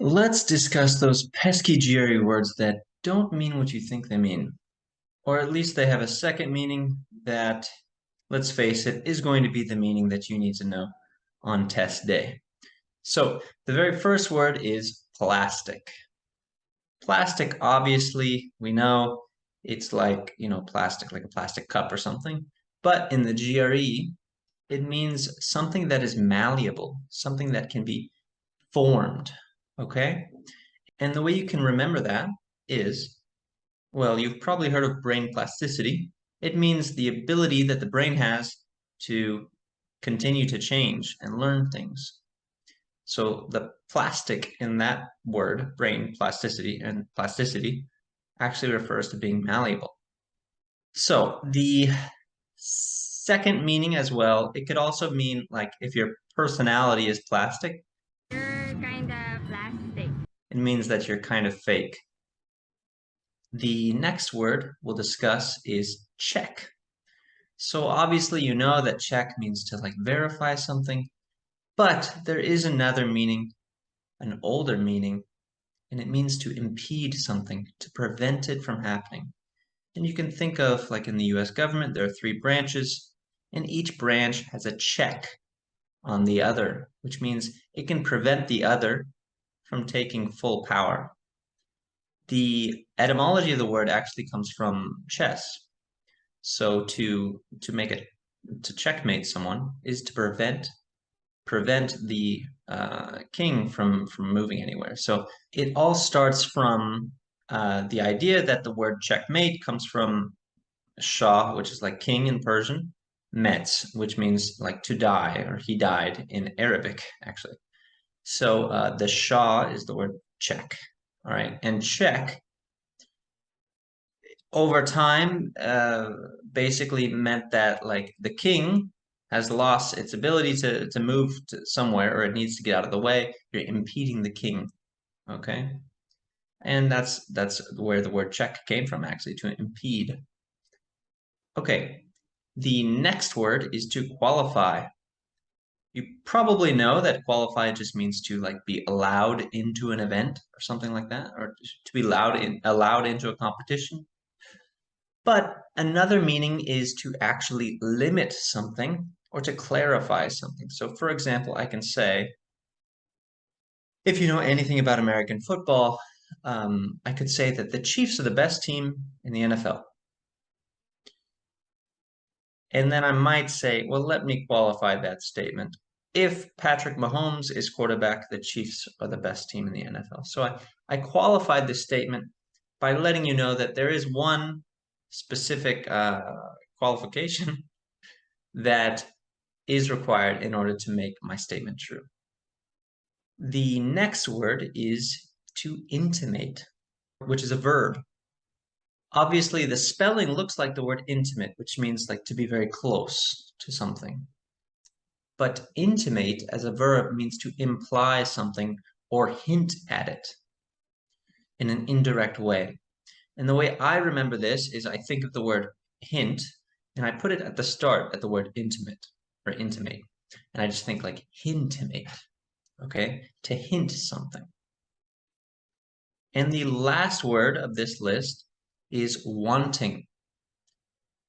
Let's discuss those pesky GRE words that don't mean what you think they mean. Or at least they have a second meaning that, let's face it, is going to be the meaning that you need to know on test day. So the very first word is plastic. Plastic, obviously, we know it's like, plastic, like a plastic cup or something. But in the GRE, it means something that is malleable, something that can be formed, okay? And the way you can remember that is, well, you've probably heard of brain plasticity. It means the ability that the brain has to continue to change and learn things. So the plastic in that word, brain plasticity and plasticity, actually refers to being malleable. So the second meaning as well, it could also mean like if your personality is plastic, You're kind of plastic. it means that you're kind of fake. The next word we'll discuss is check. So obviously you know that check means to like verify something, but there is another meaning, an older meaning, and it means to impede something, to prevent it from happening. And you can think of like in the US government, there are three branches, and each branch has a check on the other, which means it can prevent the other from taking full power. The etymology of the word actually comes from chess. So to make it to checkmate someone is to prevent the king from moving anywhere. So it all starts from the idea that the word checkmate comes from Shah, which is like king in Persian, Metz, which means like to die, or he died in Arabic, actually. So the Shah is the word check, all right, and check over time basically meant that like the king has lost its ability to move to somewhere, or it needs to get out of the way. You're impeding the king, okay? And that's where the word check came from, actually, to impede. Okay, the next word is to qualify. You probably know that qualify just means to like be allowed into an event or something like that, or to be allowed into a competition. But another meaning is to actually limit something or to clarify something. So, for example, I can say, if you know anything about American football, I could say that the Chiefs are the best team in the NFL. And then I might say, well, let me qualify that statement. If Patrick Mahomes is quarterback, the Chiefs are the best team in the NFL. So I qualified this statement by letting you know that there is one specific qualification that is required in order to make my statement true. The next word is to intimate, which is a verb. Obviously, the spelling looks like the word intimate, which means like to be very close to something. But intimate as a verb means to imply something or hint at it in an indirect way. And the way I remember this is I think of the word hint and I put it at the start at the word intimate or intimate. And I just think like hintimate, okay? To hint something. And the last word of this list is wanting.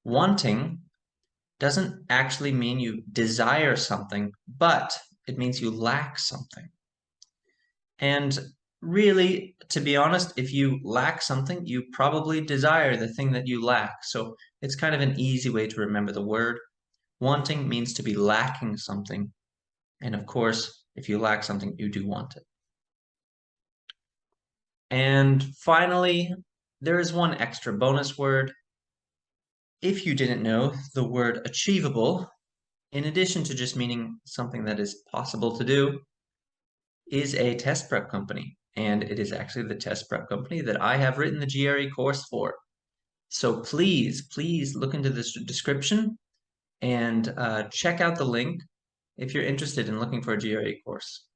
Wanting doesn't actually mean you desire something, but it means you lack something. And really, to be honest, if you lack something, you probably desire the thing that you lack. So it's kind of an easy way to remember the word. Wanting means to be lacking something. And of course, if you lack something, you do want it. And finally, there is one extra bonus word. If you didn't know, the word achievable, in addition to just meaning something that is possible to do, is a test prep company. And it is actually the test prep company that I have written the GRE course for. So please look into this description and check out the link if you're interested in looking for a GRE course.